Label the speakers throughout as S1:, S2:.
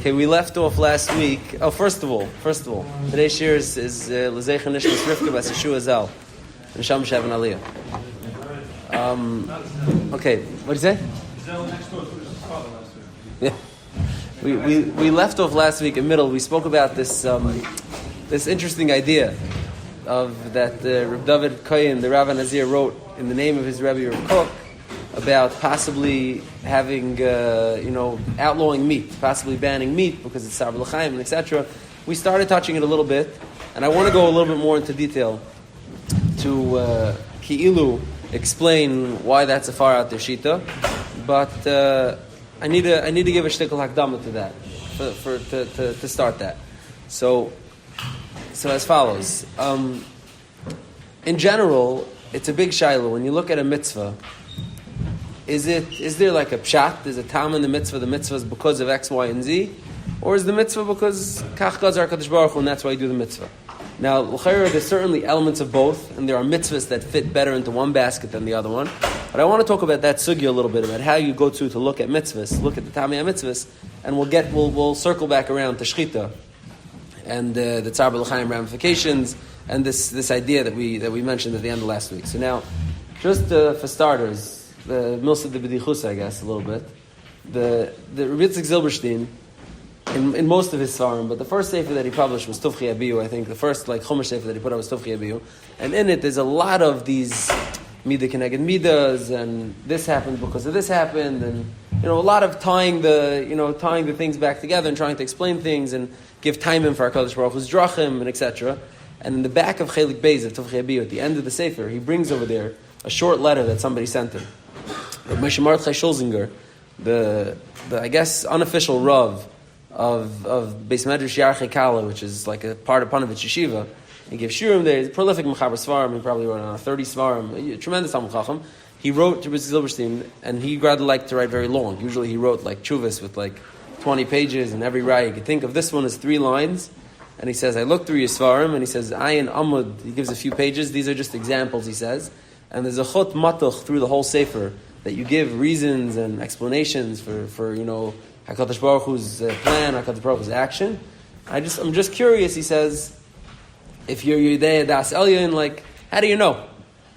S1: Okay, we left off last week. Oh, first of all, today's shir is L'Zeicha Nishmas Rivka Bas Yeshua Zal, Nisham Shav and Aliyah. Okay, what did you say? Yeah, we left off last week in middle. We spoke about this this interesting idea of that Reb David Kohen, the Rav Nazir, wrote in the name of his Rebbe Rav Kook about possibly having, outlawing meat, possibly banning meat because it's Sar B'L'chaim and etc. We started touching it a little bit, and I want to go a little bit more into detail to Ki'ilu explain why that's a far out there shita, but I need to give a shtickle hakdama to that to start that. So as follows. In general, it's a big shayla when you look at a mitzvah. Is there like a pshat? Is a tam in the mitzvah? The mitzvah is because of X, Y, and Z, or is the mitzvah because kach gazar kadosh baruch hu, and that's why you do the mitzvah? Now, l'chayra, there's certainly elements of both, and there are mitzvahs that fit better into one basket than the other one. But I want to talk about that sugya a little bit, about how you go to look at mitzvahs, look at the tamei mitzvahs, and we'll circle back around to shchita and the tzar b'l'chaim ramifications, and this idea that we mentioned at the end of last week. So now, just for starters, the Milsa de B'dichus, I guess, a little bit. The Rebbe Yitzchak Zilberstein, in most of his svarim, but the first sefer that he published was Tuvchi Abiyu, I think. The first chumash sefer that he put out was Tuvchi Abiyu. And in it, there's a lot of these midah keneged midas, and this happened because of this happened, and a lot of tying the things back together and trying to explain things and give timing for HaKadosh Baruch Hu's drachim and etc. And in the back of Chelik Beis of Tuvchi Abiyu, at the end of the sefer, he brings over there a short letter that somebody sent him. Moshe Mordechai Schulzinger, the I guess unofficial Rav of Beis Medrash Yarchei Kala, which is like a part of Panovich Yeshiva, he gives shiurim there. He's a prolific mechaber svarim. He probably wrote on 30 svarim. A tremendous Talmid Chacham. He wrote to Rebbe Zilberstein, and he rather liked to write very long. Usually he wrote like chuvas with like 20 pages, and every raya you could think of. This one is 3 lines, and he says, I looked through your svarim, and he says, Ayin Amud. He gives a few pages. These are just examples, he says, and there's a chut matuch through the whole sefer that you give reasons and explanations for HaKadosh Baruch Hu's plan, HaKadosh Baruch Hu's action. I'm just curious, he says, if you're Yudei Das Elyon, like, how do you know?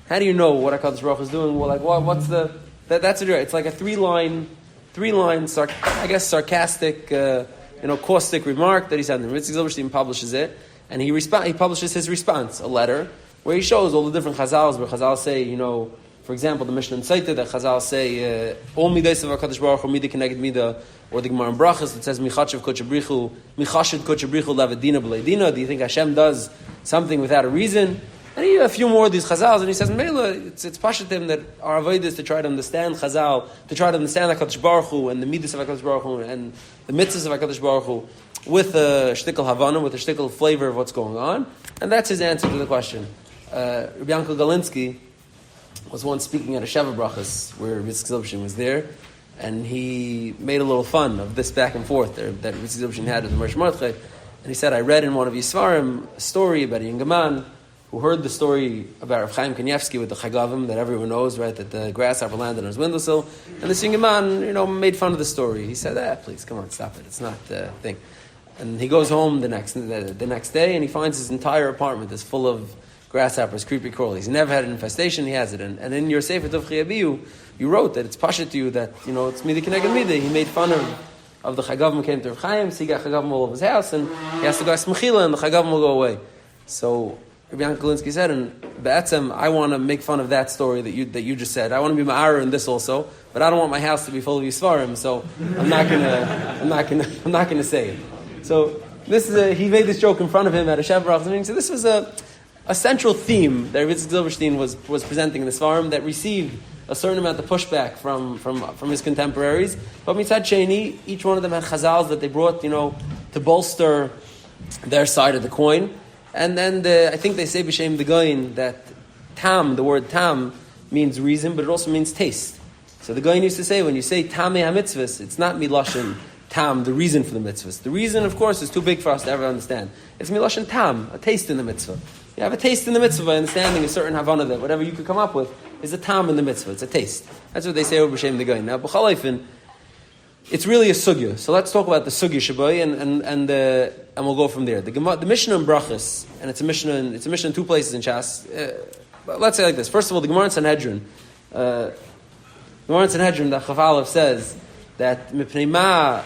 S1: How do you know what HaKadosh Baruch Hu's doing? Well, like, what's that's a, it's like a three line, sarcastic, caustic remark that he said. And Rebbe Zilberstein publishes it, and he publishes his response, a letter, where he shows all the different chazals, where chazal say, for example, the Mishnah in Saita that Chazal say all midas of HaKadosh Baruch Hu midah keneged midah, or the Gemara in Brachas that says michashiv kochabrichu lavadina b'leidina. Do you think Hashem does something without a reason? And he a few more of these Chazals, and he says Mela, it's pashatim that our avodah is to try to understand Chazal, to try to understand HaKadosh Baruch Hu and the midas of HaKadosh Baruch Hu and the mitzvahs of HaKadosh Baruch Hu with a shtickle havana, with a shtickle flavor of what's going on, and that's his answer to the question. Rabbi Yankel Galinsky was once speaking at a Sheva Brachas where Yitzchak Zilberstein was there, and he made a little fun of this back and forth that Yitzchak Zilberstein had with the Moshe Mordechai, and he said, I read in one of his svarim a story about a young man who heard the story about Rav Chaim Kanievsky with the Chagavim that everyone knows, right, that the grasshopper landed on his windowsill, and this young man, made fun of the story. He said, please, come on, stop it, it's not a thing. And he goes home the next day, and he finds his entire apartment is full of grasshoppers, creepy crawlies. He never had an infestation, he has it. And in your Sefer Tuvchi Abiyu, you wrote that it's pasha to you that, it's midah keneged midah. He made fun of the Chagavim came to Rav Chaim, so he got Chagavim all over his house, and he has to go ask Mechila, and the Chagavim will go away. So Rabbi Yankel Galinsky said, and Ba'atzem, I want to make fun of that story that you just said. I want to be ma'ara in this also, but I don't want my house to be full of Yisvarim, so I'm not gonna say it. So this is he made this joke in front of him at a Sheva Brachas, and he said this was a central theme that Rebbe Zilberstein was presenting in this forum that received a certain amount of pushback from his contemporaries. But mitzad sheni, each one of them had chazals that they brought, to bolster their side of the coin. And then I think they say b'shem the goyin that tam, the word tam, means reason, but it also means taste. So the goyin used to say, when you say tamei ha-mitzvahs, it's not milashon tam, the reason for the mitzvahs. The reason, of course, is too big for us to ever understand. It's milashon tam, a taste in the mitzvah. You have a taste in the mitzvah by understanding a certain havana that whatever you could come up with is a tam in the mitzvah. It's a taste. That's what they say over b'shem the goyin. Now, b'chalaifin, it's really a sugya. So let's talk about the sugya shabai, and we'll go from there. The Mishnah in Brachas, and it's a Mishnah in two places in Shas. Let's say like this. First of all, the Gemara in Sanhedrin, the Chaf Aleph says that the Gemara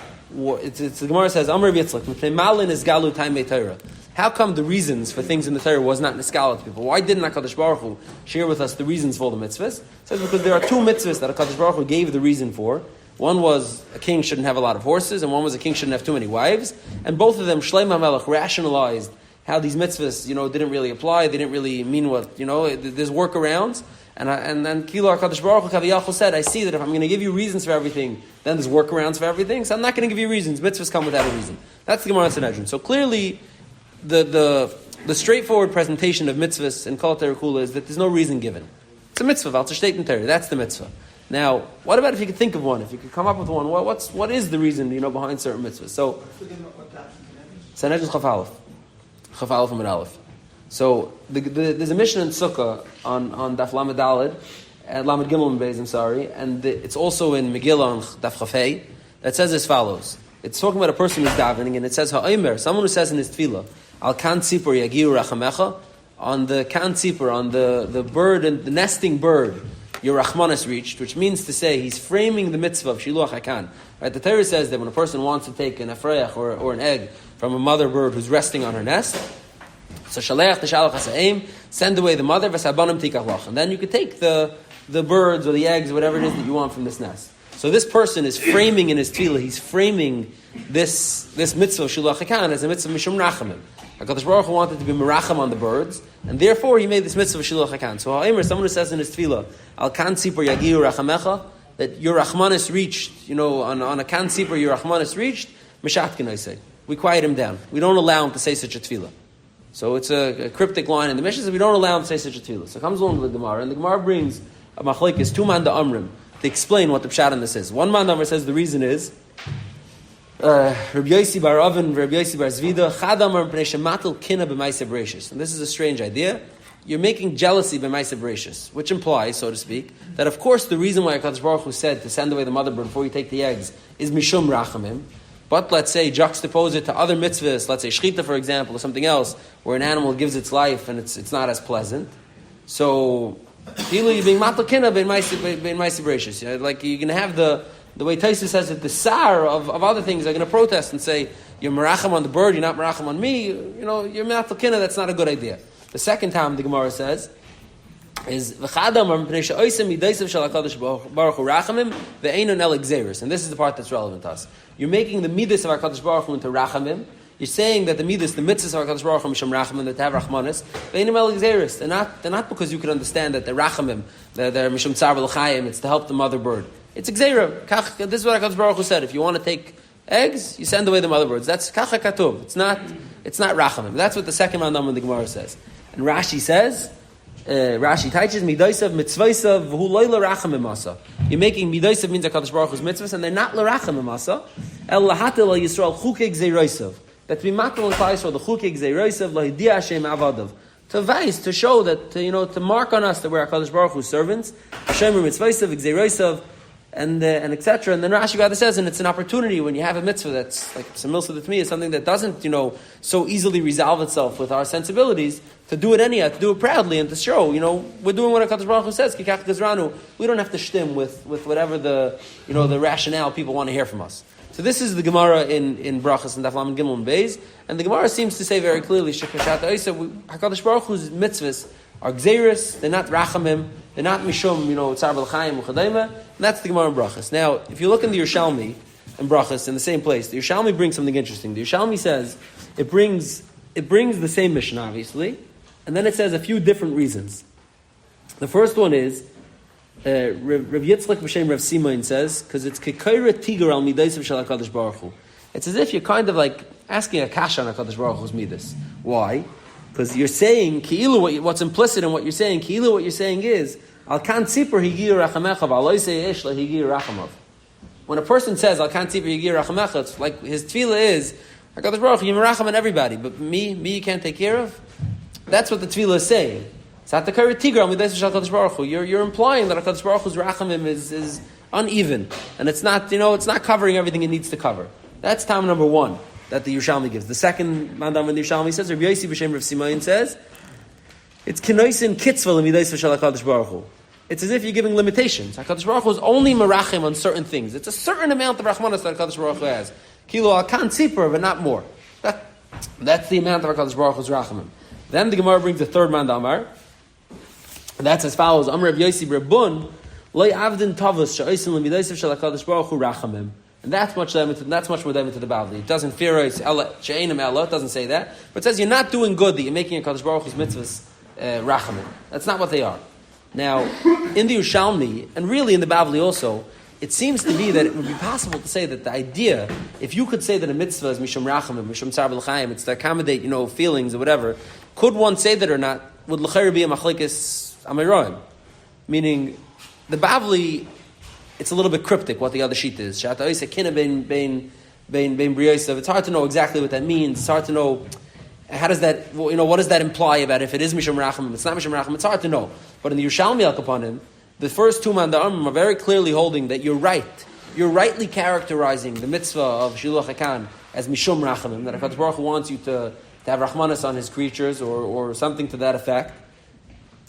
S1: says Amar Yitzchak Mipnei Malin is Galu Taimei Torah. How come the reasons for things in the Torah was not niskala to people? Why didn't HaKadosh Baruch Hu share with us the reasons for all the mitzvahs? It says because there are two mitzvahs that HaKadosh Baruch Hu gave the reason for. One was a king shouldn't have a lot of horses, and one was a king shouldn't have too many wives. And both of them, Shlomo HaMelech rationalized how these mitzvahs, didn't really apply. They didn't really mean what, there's workarounds. And then Kilo HaKadosh Baruch Hu Kaviyachol said, I see that if I'm going to give you reasons for everything, then there's workarounds for everything, so I'm not going to give you reasons. Mitzvahs come without a reason. That's the Gemara in Sanhedrin. So clearly, the straightforward presentation of mitzvahs in Kol Torah Kula is that there's no reason given. It's a mitzvah, Val T'shteit Torah. That's the mitzvah. Now, what about if you could think of one? If you could come up with one, what is the reason behind certain mitzvahs? So, Sanhedrin Chaf Aleph and Aleph. So there's a Mishnah in Sukkah on Daf Lamed Daled, Lamed Gimel and Beis, I'm sorry, and it's also in Megillah on Daf Chafei that says as follows. It's talking about a person who's davening, and it says Ha'omer, someone who says in his tefillah, Al kan tzipor yagiu rachamecha, on the kan tzipor, on the bird and the nesting bird, your rachmanis reached, which means to say he's framing the mitzvah of shiluach hakan. Right? The Torah says that when a person wants to take an afreach or an egg from a mother bird who's resting on her nest, so shalech t'shalach hasa'im, send away the mother, v'sabanim tikach lach, and then you could take the birds or the eggs or whatever it is that you want from this nest. So this person is framing in his tefillah, he's framing this mitzvah of shiluach hakan as a mitzvah mishum rachamim. HaKadosh Baruch Hu wanted to be meracham on the birds, and therefore he made this mitzvah of shiluach hakan. So ha'omer, someone who says in his tefillah, al kan tzipor yagiu rachamecha, that your rachmanis reached, on a kan tzipor your rachmanis reached, mishatkin I say. We quiet him down. We don't allow him to say such a tefillah. So it's a cryptic line in the Mishnah, so we don't allow him to say such a tefillah. So it comes along to the Gemara, and the Gemara brings a machlekes, two man da amrim, to explain what the pshat in this is. One man da amr says the reason is, Rabbi Yosi bar Oven, Rabbi Yosi bar Zvida, chad amar b'nei shematel kina b'maisa bereishis. And this is a strange idea. You're making jealousy b'maisa bereishis, which implies, so to speak, that of course the reason why HaKadosh Baruch Hu said to send away the mother bird before you take the eggs is mishum rachamim. But let's say juxtapose it to other mitzvahs, let's say shchita, for example, or something else, where an animal gives its life and it's not as pleasant. So, you're being matalkina bein ma'aseh bereishis. Like you're going to have the way Taisa says it, the sar of other things are going to protest and say, you're meracham on the bird, you're not meracham on me, you're matalkina, that's not a good idea. The second time the Gemara says, is v'chadam pnei she'oisem midaisav shel HaKadosh Baruch Hu rachamim ve'eino el gzeiros, and this is the part that's relevant to us. You're making the midas of HaKadosh Baruch Hu into rachamim. You're saying that the midas, the mitzvahs of HaKadosh Baruch Hu misham rachamim, that they have rachmanis ve'eino el gzeiros. They're not because you can understand that they're rachamim, they're misham tzar v'l'chayim. It's to help the mother bird. It's gzeira. This is what HaKadosh Baruch Hu said. If you want to take eggs, you send away the mother birds. That's kacha katuv. It's not rachamim. That's what the second man in the Gemara says. And Rashi says. Rashi teaches midaisav mitzvaisav v'hu loy l'rachamim asa. You're making midaisav means HaKadosh Baruch Hu's mitzvahs, and they're not l'rachamim asa. El lahatel al Yisrael chukei gzeiraisav. That we matel al Yisrael the chukei gzeiraisav lahidia Hashem avadav. To advise, to show that, to mark on us that we're HaKadosh Baruch Hu's servants. Hashem mitzvaisav gzeiraisav. And etc. And then Rashi Gada says, and it's an opportunity when you have a mitzvah that's like Samilsa to me is something that doesn't, so easily resolve itself with our sensibilities, to do it anyhow, to do it proudly, and to show, we're doing what HaKadosh Baruch Hu says, Kikach Gazranu. We don't have to shtim with whatever the rationale people want to hear from us. So this is the Gemara in Brachas and Daf Lamed Gimel and Beis, and the Gemara seems to say very clearly, Shekashat Oisa, HaKadosh Baruch Hu's mitzvahs are gzeiros, they're not rachamim, they're not mishum, tzar b'l'chaim u'chadayma, and that's the Gemara in Brachas. Now, if you look in the Yerushalmi and Brachas in the same place, the Yerushalmi brings something interesting. The Yerushalmi says it brings the same Mishnah, obviously, and then it says a few different reasons. The first one is Rav Yitzchak b'shem Rav Simain says because it's kekaira tigar al midaisav shel HaKadosh Baruch Hu. It's as if you're kind of like asking a kasha on HaKadosh Baruch Hu's midas. Why? Because you're saying, what's implicit in what you're saying, what you're saying is, Al kan tzipor higir rachamecha, v'aloi seyesh la higir rachamav. When a person says, Al kan tzipor higir rachamecha, it's like his tefillah is, HaKadosh Baruch Hu, you meracham on everybody, but me you can't take care of? That's what the tefillah is saying. You're implying that HaKadosh Baruch Hu's rachamim is uneven, and it's not, it's not covering everything it needs to cover. That's time number one that the Yerushalmi gives. The second mandam in the Yerushalmi says, Rabbi Yossi b'Shem Rav Simayin says, it's kenoisin kitzvah l'midais v'shal HaKadosh Baruch Hu. It's as if you're giving limitations. HaKadosh Baruch Hu is only merachim on certain things. It's a certain amount of rachmanas that HaKadosh Baruch Hu has. Kilo al-kan tzipor, but not more. That's the amount of HaKadosh Baruch Hu's rachamim. Then the Gemara brings the third mandamar. That's as follows. Amar Rav Yossi b'Rebun, loy avdin tavus she'osin l'midais v'shal HaKadosh Baruch Hu rachamim. And that's much more them to the Bavli. It doesn't fear she'enim ella. It doesn't say that, but it says you're not doing good that you're making a Kadosh Baruch Hu's mitzvahs rachamim. That's not what they are. Now, in the Yerushalmi and really in the Bavli also, it seems to be that it would be possible to say that the idea, if you could say that a mitzvah is mishum rachamim, mishum tzar b'l'chaim, it's to accommodate feelings or whatever. Could one say that or not? Would l'chayr be a machlekes amiroim? Meaning, the Bavli. It's a little bit cryptic what the other sheet is. It's hard to know exactly what that means. It's hard to know how does that, what does that imply about if it is Mishum Rachamim, it's not Mishum Rachamim, it's hard to know. But in the Yerushalmi Al Kapanim, the first two Manda'amim are very clearly holding that you're right. You're rightly characterizing the mitzvah of Shiluach HaKan as Mishum Rachamim, that HaKadosh Baruch Hu wants you to have Rachmanas on his creatures or something to that effect.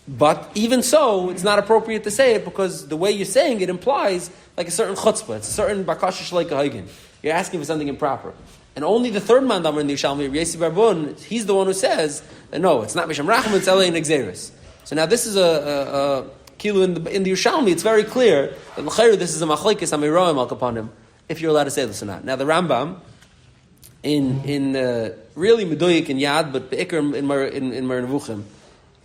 S1: But even so, it's not appropriate to say it because the way you're saying it implies like a certain chutzpah. It's a certain bakasha shleika haygin. You're asking for something improper. And only the third mandamar in the Yerushalmi, Rabbi Yossi Barbun, he's the one who says that no, it's not Misham Racham, it's Elei Nexeris. So now this is a kilu in the Yerushalmi. It's very clear that l'chayr this is a machlekes amiroim al kapanim, if you're allowed to say this or not. Now the Rambam in really medoyik in Yad, but beikar in Mar Nevuchim.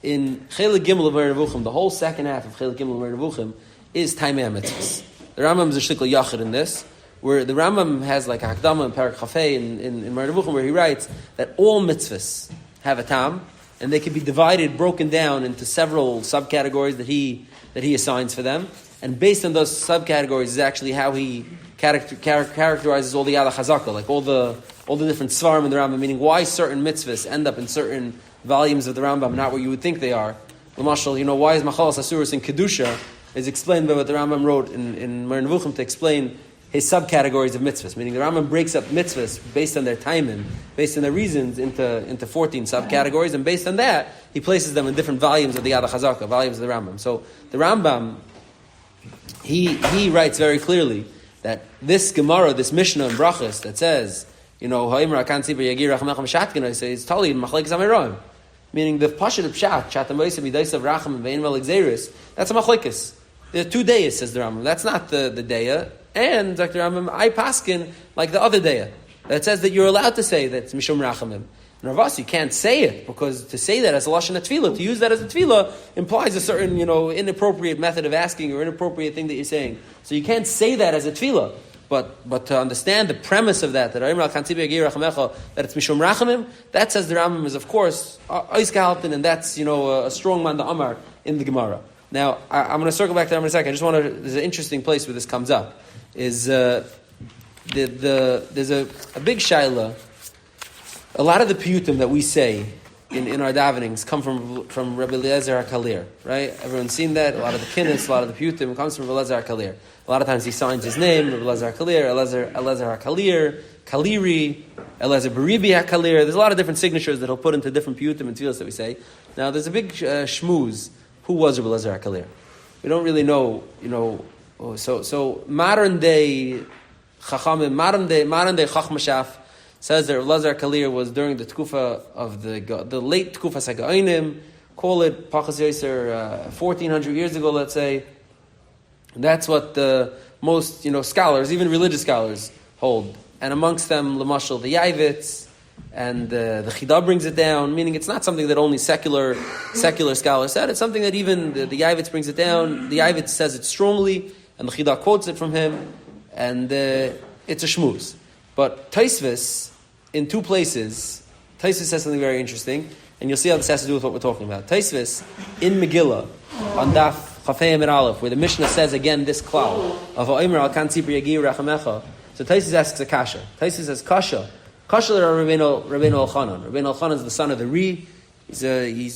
S1: In Chelik Gimel of Mar Nevuchim, the whole second half of Chelik Gimel of Mar Nevuchim is Taimei HaMitzvahs. The Rambam is a shtikl yachid in this, where the Rambam has like a Hakdama and Parak Chafei in Mar Nevuchim, where he writes that all mitzvahs have a tam, and they can be broken down into several subcategories that he assigns for them, and based on those subcategories is actually how he characterizes all the Yad HaChazaka, like all the different svarim in the Rambam, meaning why certain mitzvahs end up in certain volumes of the Rambam, not what you would think they are. L'mashal, why is Machalas Asuris in Kedusha is explained by what the Rambam wrote in Mar Nevuchim to explain his subcategories of mitzvahs. Meaning the Rambam breaks up mitzvahs based on their timing, based on their reasons into 14 subcategories, and based on that, he places them in different volumes of the Yad HaChazaka, volumes of the Rambam. So the Rambam, he writes very clearly that this Gemara, this Mishnah in Brachos that says, Ha'imra akan tzibur yagir rachamech m'shatkin, I say, it's tali machlekes amiroim. Meaning the Pashut of Pshat, Shatamoisa Midaisav Racham and Vein Velexeris, that's a machlekes. There are 2 dayas, says the Rambam. That's not the daya. And Dr. Rambam, I paskin like the other daya that says that you're allowed to say that it's Mishum Rachamim. And Ravas, you can't say it because to say that as a lashon tefillah, to use that as a tefillah implies a certain inappropriate method of asking or inappropriate thing that you're saying. So you can't say that as a tefillah. But to understand the premise of that it's Mishum Rachamim, that says the Rambam is, of course, Oisgehalten, and that's, a strong man, the Amar, in the Gemara. Now, I'm going to circle back to that in a second. There's an interesting place where this comes up. There's a big shaila. A lot of the piyutim that we say in our davenings come from Rabbi Eliezer HaKalir, right? Everyone's seen that. A lot of the kinnis, a lot of the piyutim comes from Rabbi Eliezer HaKalir. A lot of times he signs his name, Rabbi Eliezer HaKalir, Eliezer HaKalir, Kaliri, Eliezer Beribi HaKalir. There's a lot of different signatures that he'll put into different piyutim and tefillos that we say. Now, there's a big shmooze. Who was Rabbi Eliezer HaKalir? We don't really know, So modern day Chachamim, modern day Chachmashaf says that Rabbi Eliezer HaKalir was during the tkufa of the late tkufa Saga'inim, call it Pachas Yoser, 1400 years ago, let's say. That's what the most, scholars, even religious scholars, hold. And amongst them, Lamashal, the Yavitz, and the Chidah brings it down, meaning it's not something that only secular scholars said. It's something that even the Yavitz brings it down. The Yavitz says it strongly, and the Chidah quotes it from him, and it's a shmuz. But Taisvis, in 2 places, Taisvis says something very interesting, and you'll see how this has to do with what we're talking about. Taisvis, in Megillah, on Daf Chafei Amid Aleph, where the Mishnah says again this klal of Ha'omer al kan tzibur yagir rachamecha. So Taisus asks a kasha. Taisus says kasha Rabbeinu Elchanan. Rabbeinu Elchanan is the son of the Ri. He's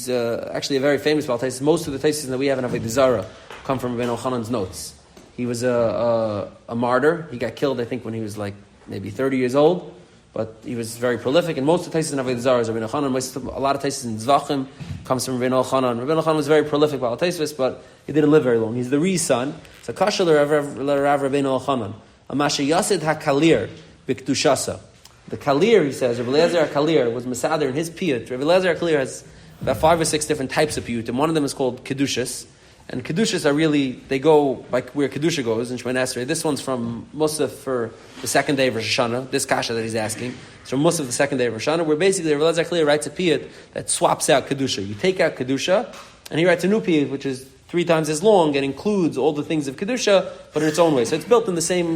S1: actually a very famous Baal Taisus. Most of the Taisus that we have in Avodah Zarah come from Rabbeinu Elchanan's notes. He was a martyr. He got killed, I think, when he was like maybe 30 years old. But he was very prolific. And most of the Taisus in Avodah Zarah is Rabbeinu Chanan. A lot of Taisus in Zvachim comes from Rabbeinu Chanan. Rabbeinu Chanan was very prolific about Taisus, but he didn't live very long. He's the Re's son. So Kasha Rav Rabbeinu Chanan. Amasha Yasid HaKalir B'Kdushasa. The Kalir, he says, Rabbi Eliezer HaKalir was Masader in his piyut. Rabbi Eliezer HaKalir has about 5 or 6 different types of piyut, and one of them is called Kedushas. And Kedushas are really, they go like where Kedusha goes in Shemona Esrei. This one's from Musaf for the second day of Rosh Hashanah, this kasha that he's asking. It's from Musaf the second day of Rosh Hashanah, where basically Rabbi Eliezer HaKalir writes a piyut that swaps out Kedusha. You take out Kedusha, and he writes a new piyut, which is 3 times as long and includes all the things of Kedusha, but in its own way. So it's built in the same,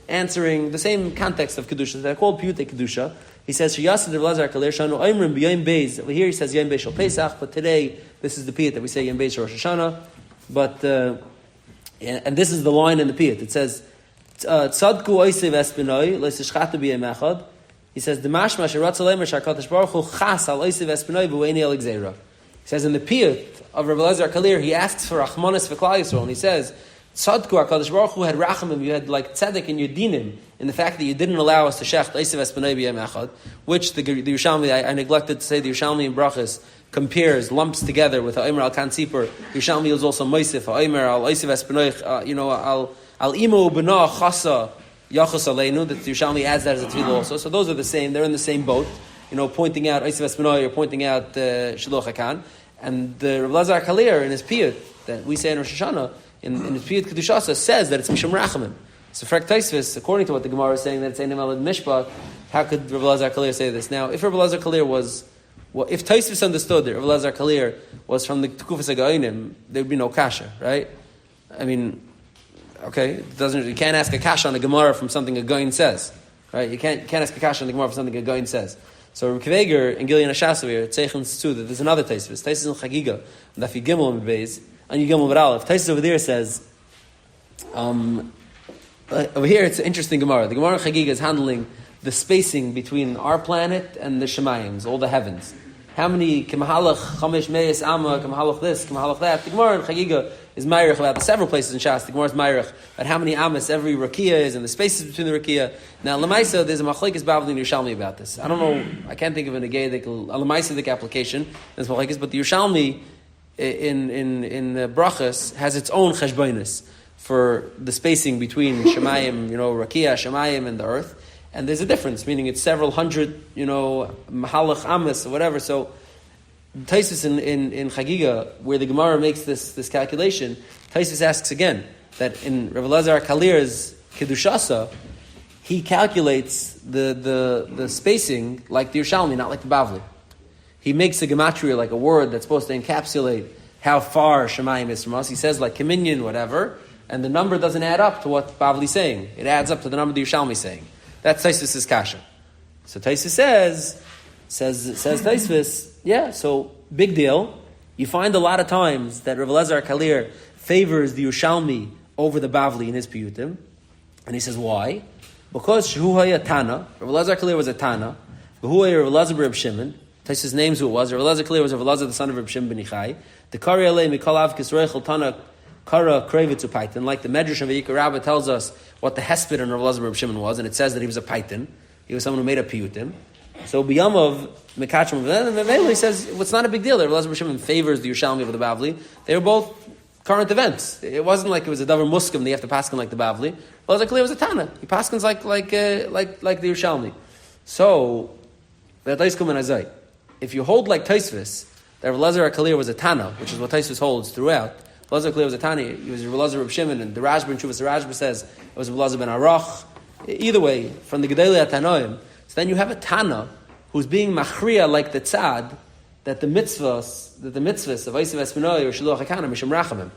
S1: answering the same context of Kedusha. They're called Piyutei Kedusha. He says, Sheyasad Rabbi Eliezer HaKalir Shanu Oimrim B'Yom Beis. Over here he says Yom Beis Shel Pesach, but today this is the piyut that we say Yom Beis Shel Rosh Hashanah. But and this is the line in the piyut. It says, Tzadku Oisev Espinoi Le'Sishchatu B'Yom Echad. He says, D'mashma Sheratz Alemer Shakadosh Baruch Hu Chas Al Oisev Espinoi V'U'eini El Gzeira. He says in the piyut of Rabbi Eliezer HaKalir, he asks for Rachmanis for Klal Yisrael, and he says, Tzadku HaKadosh Baruch Hu had Rachamim, you had like tzedek in your dinim, in the fact that you didn't allow us to shecht Oisev Espinoi B'Yom Echad, which the Yerushalmi, I neglected to say, the Yerushalmi in Brachas compares, lumps together with Ha'omer al Kan Tzipor. Yerushalmi is also Moisef, Ha'omer al Oisev Espinoi, al Imo B'na Chasa Yachos Aleinu, that Yerushalmi adds that as a tefillah also. So those are the same, they're in the same boat, pointing out Oisev Espinoi or pointing out Shiloh HaKan. And the Rabbi Eliezer HaKalir in his piyut that we say in Rosh Hashanah, in his piyut Kedushasa, says that it's Mishum Rachamim. So Frek Taisvis, according to what the Gemara is saying, that it's Einim Elad Mishpah, how could Rabbi Eliezer HaKalir say this? Now, if Rabbi Eliezer HaKalir was, if Taisvis understood that Rabbi Eliezer HaKalir was from the Tekufas HaGoinim, there would be no kasha, right? I mean, okay, you can't ask a kasha on a Gemara from something a Goin says, right? You can't ask a kasha on the Gemara from something a Goin says. So Rabbi Kveger in Gilyon HaShasavir, Tzeichen too, that there's another Taisvis. Taisvis in Chagiga, Dafi Gimel and Beis, and Gimel and Aleph. Taisvis over there says, over here it's an interesting Gemara. The Gemara in Chagiga is handling the spacing between our planet and the Shemayims, all the heavens. How many Kemahalach, Chamesh Meis Amma, Kemahalach this, Kemahalach that. The Gemara in Chagiga is Mayrich about several places in Shas. The Gemara is Mayrich about how many Amas every Rakia is and the spaces between the Rakia. Now, Lamaisa, there's a Machlekes Bavli in Yerushalmi about this. I don't know, I can't think of a Lamaisa application. There's Machlekes, but the Yerushalmi in Brachas has its own Cheshbonis for the spacing between Shemayim, Rakia, Shemayim, and the earth. And there's a difference, meaning it's several hundred, Mahalach Amas or whatever. So, Taisus in Chagiga, where the Gemara makes this calculation, Taisus asks again that in Rabbi Eliezer HaKalir's Kedushasa, he calculates the spacing like the Yerushalmi, not like the Bavli. He makes a gematria, like a word that's supposed to encapsulate how far Shemayim is from us. He says like Kiminyan, whatever, and the number doesn't add up to what Bavli's saying. It adds up to the number the Yerushalmi's saying. That's Taisus' kasha. So Taisus says Taisus, yeah, so big deal. You find a lot of times that Rabbi Eliezer HaKalir favors the Yerushalmi over the Bavli in his piyutim. And he says, why? Because Shehu Haya Tana, Rabbi Eliezer HaKalir was a Tana, V'hu Haya Rabbi Eliezer Reb Shimon, Taisus names who it was, Rabbi Eliezer HaKalir was Rabbi Eliezer the son of Reb Shimon ben Ichai, the Kari Alei Mikol Avkis Reichel Tana Kara Krevitzu Paitin, like the Medrash of Vayikra Rabbah tells us what the hesped on Rabbi Eliezer Reb Shimon was, and it says that he was a Paitin. He was someone who made a piyutim. So B'yamav Mekachim, and he says it's not a big deal that Rabbi Eliezer Reb Shimon favors the Yerushalmi over the Bavli. They were both current events. It wasn't like it was a davar muskim that you have to paskin like the Bavli. Rabbi Eliezer HaKalir was a Tana. He paskins like the Yerushalmi. So if you hold like Taisvis that Rabbi Eliezer HaKalir was a Tana, which is what Taisvis holds throughout. Rabbi Eliezer HaKalir was a Tana. He was Rabbi Eliezer Reb Shimon, and the Rashba in Shuvas the Rashba says it was Rabbi Eliezer ben Arach. Either way, from the Gedolei HaTanoim. So then you have a Tana who's being machriya like the tzad that the mitzvahs of Oisev Espinoi or Shiloh HaKana Mishum Rachamim.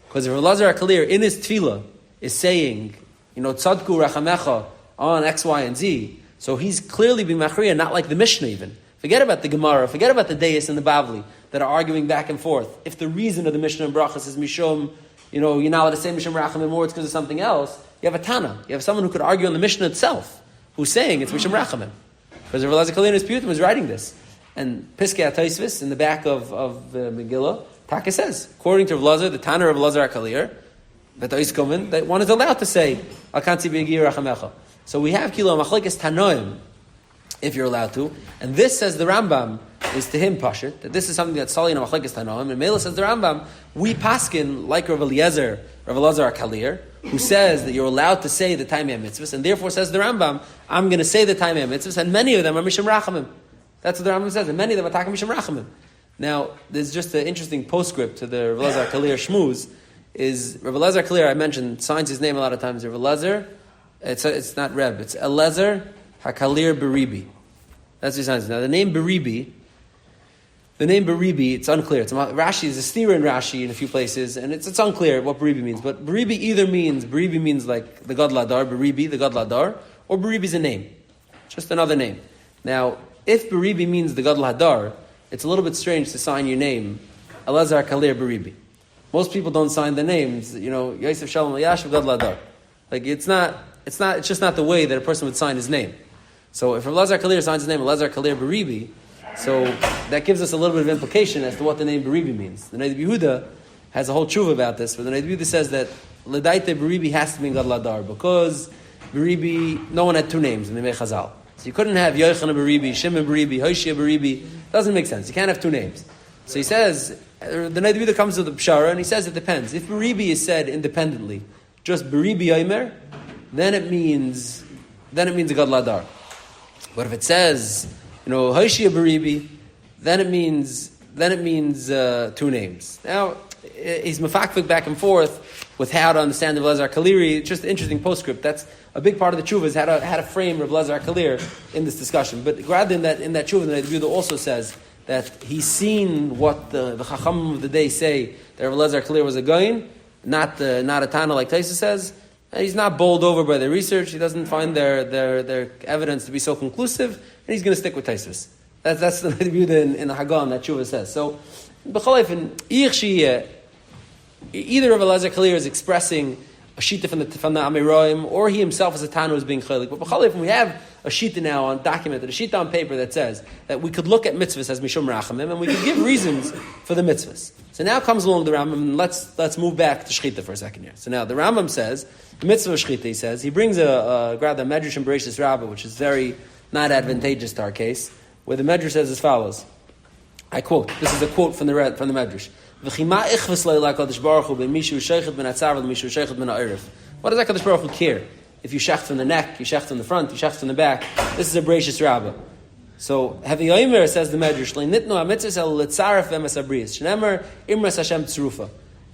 S1: Because if Rabbi Eliezer HaKalir in his tefillah is saying, tzadku rachamecha on X, Y, and Z, so he's clearly being machriya, not like the Mishnah even. Forget about the Gemara, forget about the Deis and the Bavli that are arguing back and forth. If the reason of the Mishnah and Brachas is Mishum, you're not allowed to say Mishum Rachamim more, it's because of something else. You have a Tana. You have someone who could argue on the Mishnah itself, who's saying it's Mishum Rachamim. Because Rabbi Eliezer HaKalir in his Piyutim is writing this. And Piskei HaTaisvis, in the back of Megillah, Taka says, according to Rabbi Eliezer, the Tana of Rabbi Eliezer HaKalir, that one is allowed to say, Akanti b'yigir rachamecha. So we have kilo machlekes tanoim, if you're allowed to, and this, says the Rambam, is to him pashut, that this is something that's solid in machlekes tanoim, and Mela says the Rambam, we paskin, like Rav Elazar Kalir, who says that you're allowed to say the Taimei mitzvahs, and therefore says the Rambam, I'm going to say the Taimei mitzvahs, and many of them are Misham Rachamim. That's what the Rambam says, and many of them are Taka Misham Rachamim. Now, there's just an interesting postscript to the Rav Elazar Kalir Shmuz, is Rav Elazar Kalir, I mentioned, signs his name a lot of times, Rav Elazar, it's not Reb, it's Elazar HaKalir Beribi. That's what he signs. Now, the name Beribi, it's unclear. Rashi is a steer in Rashi in a few places, and it's unclear what Beribi means. But Beribi means like the God Ladar, Beribi, the God Ladar, or Beribi is a name, just another name. Now, if Beribi means the God Ladar, it's a little bit strange to sign your name, Elazar Kalir Beribi. Most people don't sign the names, Yosef Shalom Yashav God Ladar. Like it's just not the way that a person would sign his name. So if Elazar Kalir signs his name Elazar Kalir Beribi, so that gives us a little bit of implication as to what the name Beribi means. The Neiv Yehuda has a whole tshuva about this, but the Neiv Yehuda says that L'daite Beribi has to be God Ladar, because Beribi, no one had two names in the Mei Chazal. So you couldn't have Yochanan Beribi, Shimon Beribi, Hoshea Beribi. Doesn't make sense. You can't have two names. So he says, the Neiv Yehuda comes to the Pshara, and he says it depends. If Beribi is said independently, just Beribi Yomer, then it means a God Ladar. But if it says, Hoshea Beribi, then it means two names. Now, he's mafakfik back and forth with how to understand the Elazar Kaliri. It's just an interesting postscript. That's a big part of the tshuva, is how to frame Rav Elazar Kalir in this discussion. But rather than in that tshuva, the Neiv also says that he's seen what the Chachamim of the day say, that Rav Elazar Kalir was a goyin, not a Tana like Taisa says. And he's not bowled over by the research. He doesn't find their evidence to be so conclusive, and he's going to stick with Taisus. That's the view in the Hagam that Tshuva says. So, either Rav Elazar Kalir is expressing a shita from the Amiroim, or he himself as a Tanu is being chaylik. But b'chalif, we have a shita now documented, a shita on paper that says that we could look at mitzvahs as mishum rachamim, and we could give reasons for the mitzvahs. So now comes along the Rambam, and let's move back to shchita for a second here. So now the Rambam says the mitzvah of shchita. He says he brings a medrash and Bereshis Rabbah, which is very not advantageous to our case, where the medrash says as follows. I quote. This is a quote from the medrash. What does HaKadosh Baruch Hu care? If you shecht from the neck, you shecht from the front, you shecht from the back. This is a Bereshis Rabbah. So, Heavy Yomer says the Medrash,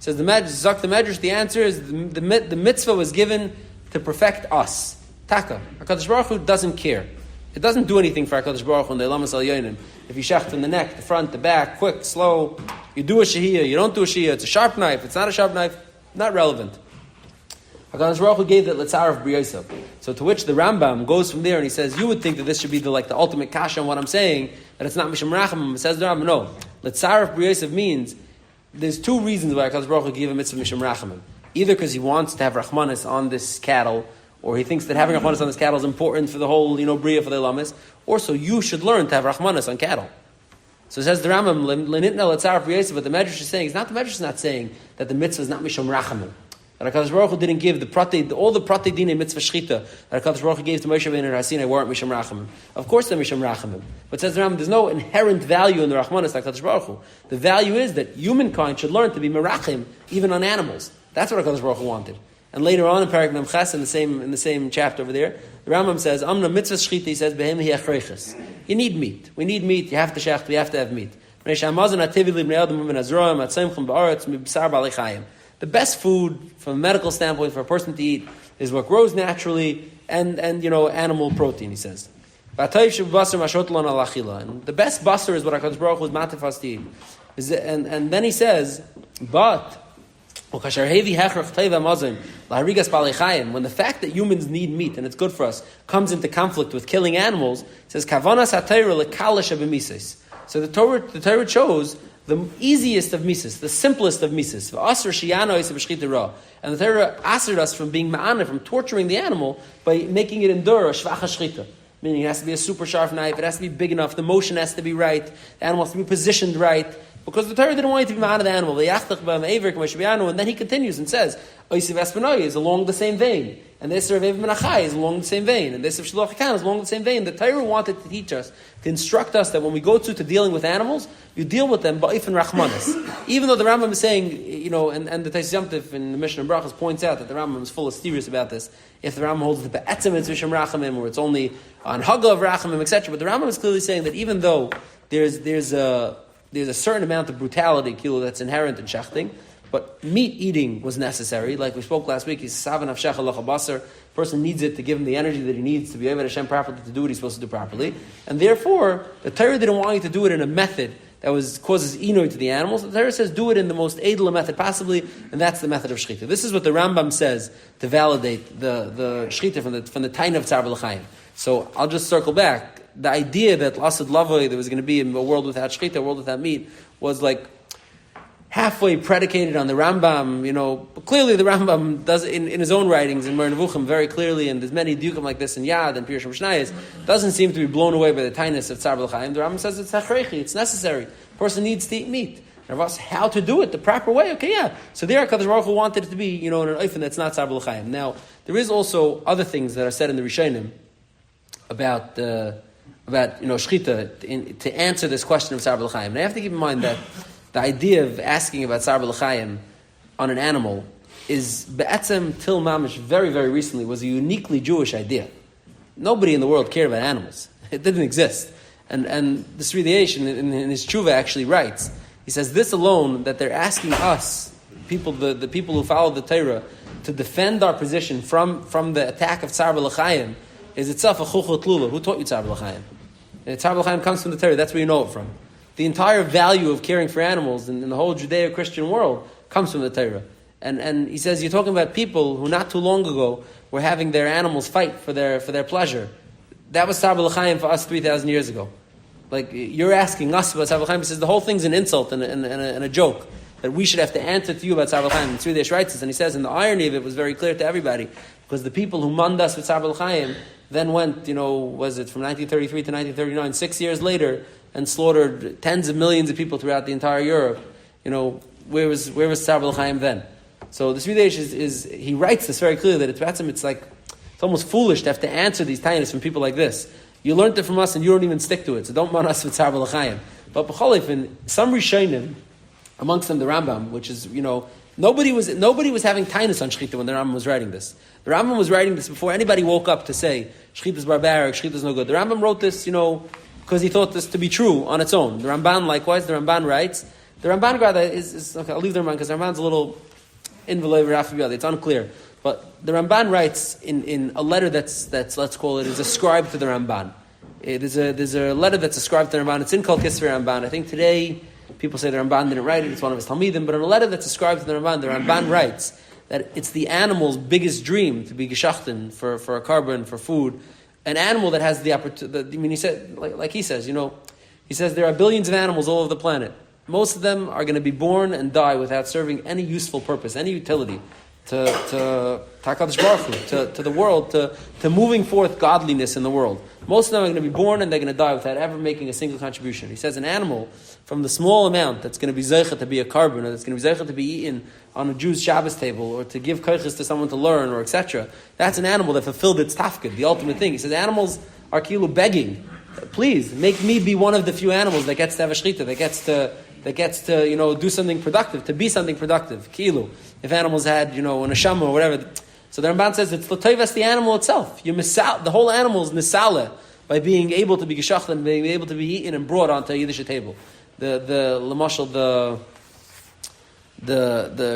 S1: says the Medrash, the answer is the mitzvah was given to perfect us. Taka. HaKadosh Baruch Hu doesn't care. It doesn't do anything for HaKadosh Baruch Hu in the Elamas Al Yonim. If you shecht from the neck, the front, the back, quick, slow, you do a shehiyah, you don't do a shehiyah, it's a sharp knife, it's not a sharp knife, not relevant. HaKadosh Baruch Hu gave that Letzaref B'Yosef. So to which the Rambam goes from there and he says, you would think that this should be the ultimate kasha on what I'm saying, that it's not Misham Rachamim. It says the Rambam, no. Letzaref B'Yosef means there's two reasons why HaKadosh Baruch Hu gave a mitzvah Misham Rachamim. Either because he wants to have Rachmanis on this cattle, or he thinks that having Rachmanis on this cattle is important for the whole, Bria for the Elamis, or so you should learn to have Rachmanis on cattle. So it says the Rambam, Lenitna Letzaref B'Yosef, but the Medrash is saying, the Medrash is not saying that the mitzvah is not Misham Rachamim. That HaKadosh Baruch Hu didn't give all the pratei dinei mitzvah shchita that HaKadosh Baruch Hu gave to Moshe Rabbeinu and Har Sinai weren't Misham Rachamim. Of course they're Misham Rachamim. But says the Rambam, there's no inherent value in the Rachmanis like HaKadosh Baruch Hu. The value is that humankind should learn to be merachim even on animals. That's what HaKadosh Baruch Hu wanted. And later on in Parak Mem Ches, in the same chapter over there, the Rambam says, Amna mitzvah shchita, he says, Behem hi achreiches. You need meat. We need meat. You have to shecht. We have to have meat. The best food from a medical standpoint for a person to eat is what grows naturally and animal protein, he says. And the best basar is what HaKadosh Baruch Hu is matif us to eat. And then he says, but when the fact that humans need meat and it's good for us comes into conflict with killing animals, it says, so the Torah chose the easiest of mises, the simplest of mises. And the Torah asked us from being ma'ana, from torturing the animal, by making it endure a shvacha shchita. Meaning it has to be a super sharp knife, it has to be big enough, the motion has to be right, the animal has to be positioned right. Because the Torah didn't want you to be ma'ana the animal. And then he continues and says, Oisiv Espanoi is along the same vein. And this of Ev Menachai is along the same vein. And this of Shloch HaKan is along the same vein. The Torah wanted to teach us, to instruct us that when we go to dealing with animals, you deal with them ba'ifin rachmanis. Even though the Rambam is saying, and the Tais Yomtiv in the Mishnah Brachas points out that the Rambam is full of steers about this. If the Rambam holds the be'etzem it's Visham Rachamim, or it's only on Haga of Rachamim, etc. But the Rambam is clearly saying that even though there's a certain amount of brutality, kilo, that's inherent in shechting, but meat eating was necessary. Like we spoke last week, person needs it to give him the energy that he needs to be able to Hashem properly, to do what he's supposed to do properly. And therefore, the Torah didn't want you to do it in a method that causes inoy to the animals. The Torah says do it in the most edel method possibly, and that's the method of shechita. This is what the Rambam says to validate the shechita from the Taina of Tzar B'Lachayim. So I'll just circle back. The idea that Lasad Lavoi, there was going to be a world without shechita, a world without meat, was like halfway predicated on the Rambam, but clearly the Rambam does in his own writings in Mer Nevuchim very clearly, and there's many dukim like this in Yad and Pirush Mishnayos, doesn't seem to be blown away by the tinus of Tzar B'Lachayim. The Rambam says it's hachrechi, it's necessary. The person needs to eat meat. And how to do it the proper way? Okay, yeah. So there, Kadosh Baruch Hu wanted it to be, in an oifen that's not Tzar B'Lachayim. Now, there is also other things that are said in the Rishonim about shchita to answer this question of Tzar B'Lachayim. And I have to keep in mind that the idea of asking about Tzar B'Lachayim on an animal is be'etzem till mamish very, very recently was a uniquely Jewish idea. Nobody in the world cared about animals. It didn't exist. And the Sri Deyesh in his tshuva actually writes, he says this alone, that they're asking us, people, the people who follow the Torah, to defend our position from the attack of Tzar B'Lachayim is itself a chuchot lula. Who taught you Tzar B'Lachayim? Tzar B'Lachayim comes from the Torah, that's where you know it from. The entire value of caring for animals in the whole Judeo-Christian world comes from the Torah. And he says, you're talking about people who not too long ago were having their animals fight for their pleasure. That was Tzar B'Lachayim for us 3,000 years ago. Like, you're asking us about Tzar B'Lachayim. He says the whole thing's an insult and a joke, that we should have to answer to you about Tzar B'Lachayim. And Sri Deyesh writes this, and he says, and the irony of it was very clear to everybody, because the people who manned us with Tzar B'Lachayim then went, was it from 1933 to 1939, 6 years later, and slaughtered tens of millions of people throughout the entire Europe. Where was Tzar B'Lachayim then? So the Sri Deyesh he writes this very clearly, that it's almost foolish to have to answer these tainas from people like this. You learned it from us and you don't even stick to it, so don't man us with Tzar B'Lachayim. But b'cholifin, some Rishonim, amongst them the Rambam, which is, nobody was having tainas on Shechita when the Rambam was writing this. The Rambam was writing this before anybody woke up to say, Shechita is barbaric, Shechita is no good. The Rambam wrote this, because he thought this to be true on its own. The Ramban, likewise, the Ramban writes. The Ramban rather is okay, I'll leave the Ramban because the Ramban's a little it's unclear. But the Ramban writes in a letter that's let's call it, is ascribed to the Ramban. There's a letter that's ascribed to the Ramban. It's in Kol Kisvei Ramban. I think today people say the Ramban didn't write it. It's one of his Talmidim. But in a letter that's ascribed to the Ramban writes that it's the animal's biggest dream to be geschachten for a carbon, for food. An animal that has the opportunity. He said, like he says, he says there are billions of animals all over the planet. Most of them are going to be born and die without serving any useful purpose, any utility to HaKadosh Baruch Hu, to the world, to moving forth godliness in the world. Most of them are going to be born and they're going to die without ever making a single contribution. He says an animal, from the small amount that's going to be zeicha to be a carbon, or that's going to be zeicha to be eaten on a Jew's Shabbos table, or to give koiches to someone to learn, or etc., that's an animal that fulfilled its tafkid, the ultimate thing. He says animals are kilu begging, please make me be one of the few animals that gets to have a shechita, that gets to do something productive, to be something productive. Kilu. If animals had an neshama or whatever. So the Ramban says it's l'toivas the animal itself. You misal, the whole animal is nisale by being able to be geshacht and being able to be eaten and brought onto a Yiddish table. The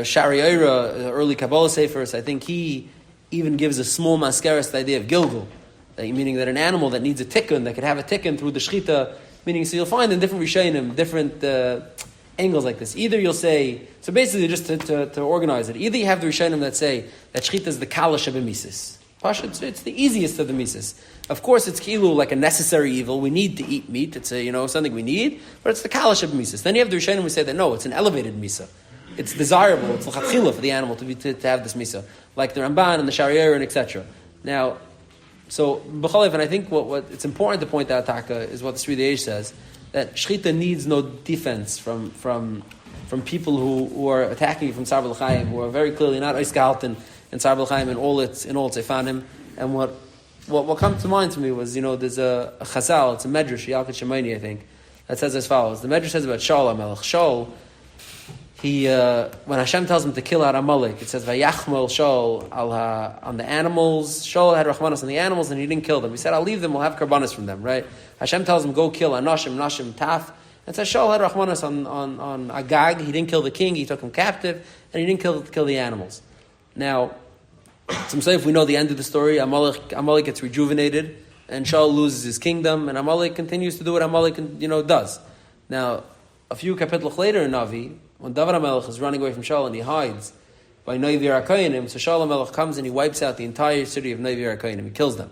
S1: Shari Eira, early Kabbalah Sefers, I think he even gives a small mascaras the idea of Gilgul, meaning that an animal that needs a tikkun, that could have a tikkun through the shechita, meaning, so you'll find in different Rishonim, different angles like this. Either you'll say, so basically just to organize it, either you have the Rishonim that say that shechita is the kalash of a mises. It's the easiest of the mises. Of course, it's kilu like a necessary evil. We need to eat meat. It's something we need, but it's the kalash of mises. Then you have the Rishonim who say that no, it's an elevated misa. It's desirable. It's l'chatchila for the animal to have this misa, like the Ramban and the Shari'er and etc. Now, so b'chalev, and I think what it's important to point out, Taka, is what the Sri Deyesh says, that shchita needs no defense from people who are attacking you from Tzar B'Chaim, who are very clearly not Oisgehalten in Tzar B'Chaim and all its Efanim. And what comes to mind to me was, there's a Chazal, it's a Medrash, Yalkut Shemaini, I think, that says as follows. The Medrash says about Shaul HaMelech. Shaul, when Hashem tells him to kill out Amalek, it says Vayachmol Shaul on the animals. Shaul had Rachmanos on the animals, and he didn't kill them. He said, "I'll leave them. We'll have karbanos from them." Right? Hashem tells him, "Go kill Anashim, Nashim, Taf." And says Shaul had Rachmanos on Agag. He didn't kill the king. He took him captive, and he didn't kill the animals. Now, some say if we know the end of the story, Amalek gets rejuvenated, and Shaul loses his kingdom, and Amalek continues to do what Amalek does. Now, a few kapitals later in Navi, when David HaMelech is running away from Shaul and he hides by Noiv Yerakoyanim, so Shaul HaMelech comes and he wipes out the entire city of Noiv Yerakoyanim. He kills them.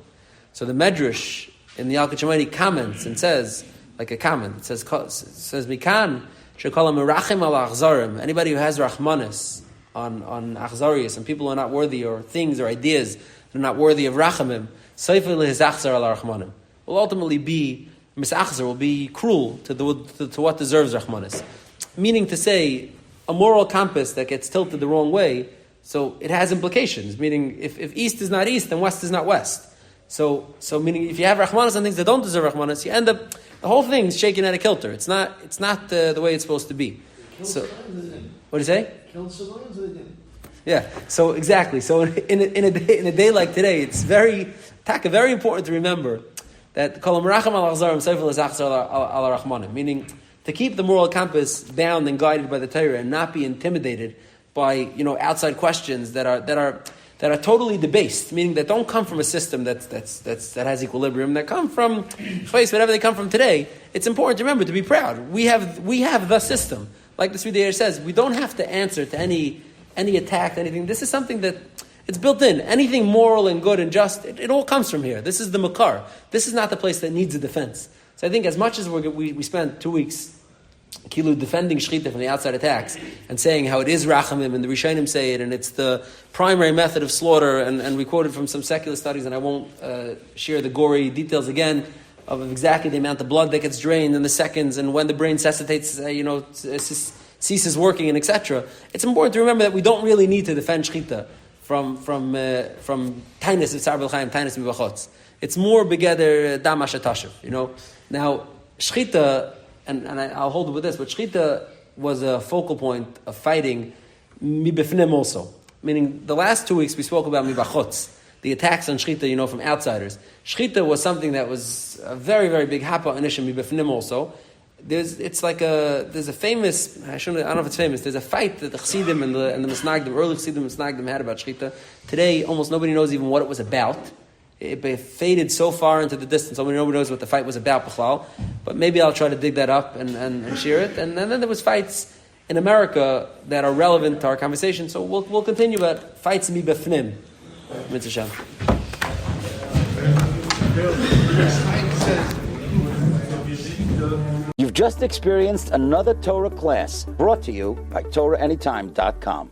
S1: So the Medrash in the Yalkut Shemaini comments and says, like a comment, it says Mikan shekol merachim al achzarim. Anybody who has rachmanis on achzarius and people who are not worthy, or things or ideas that are not worthy of rachamim, seifel lehizachzar al rachmanim, will ultimately be misachzer, will be cruel to what deserves rachmanis. Meaning to say, a moral compass that gets tilted the wrong way, so it has implications. Meaning, if east is not east, then west is not west. So meaning, if you have rachmanis on things that don't deserve rachmanis, you end up, the whole thing is shaken out of kilter. It's not the way it's supposed to be. So, what do you say? Yeah. So exactly. So in a day like today, it's very important to remember that kol merachim al achzarim seifel lezachzar al rachmanim, meaning to keep the moral compass bound and guided by the Torah and not be intimidated by outside questions that are totally debased, meaning that don't come from a system that has equilibrium, that come from whatever they come from today. It's important to remember to be proud. We have the system. Like the Sridei says, we don't have to answer to any attack, anything. This is something that it's built in. Anything moral and good and just, it all comes from here. This is the makar. This is not the place that needs a defense. So I think as much as we spent 2 weeks Kilu defending Shechita from the outside attacks and saying how it is Rachamim and the Rishonim say it and it's the primary method of slaughter, and we quoted from some secular studies, and I won't share the gory details again of exactly the amount of blood that gets drained in the seconds and when the brain ceases working and etc. It's important to remember that we don't really need to defend Shechita from Tainus of Tzar B'Chaim, Tainus of B'Chotz. It's more begeder damash atashiv, Now, Shechita, and I'll hold it with this, but Shechita was a focal point of fighting mibefnim also. Meaning, the last 2 weeks we spoke about mibachotz, the attacks on Shechita, from outsiders. Shechita was something that was a very, very big hapa inishim mibefnim also. There's a famous, I don't know if it's famous, there's a fight that the Chassidim and the Misnagdim, early Chassidim and Misnagdim had about Shechita. Today, almost nobody knows even what it was about. It faded so far into the distance, nobody knows what the fight was about, B'chlal. But maybe I'll try to dig that up and share it. And then there was fights in America that are relevant to our conversation. So we'll continue about fights mi befnim. Mitzvah Hashem.
S2: You've just experienced another Torah class brought to you by TorahAnytime.com.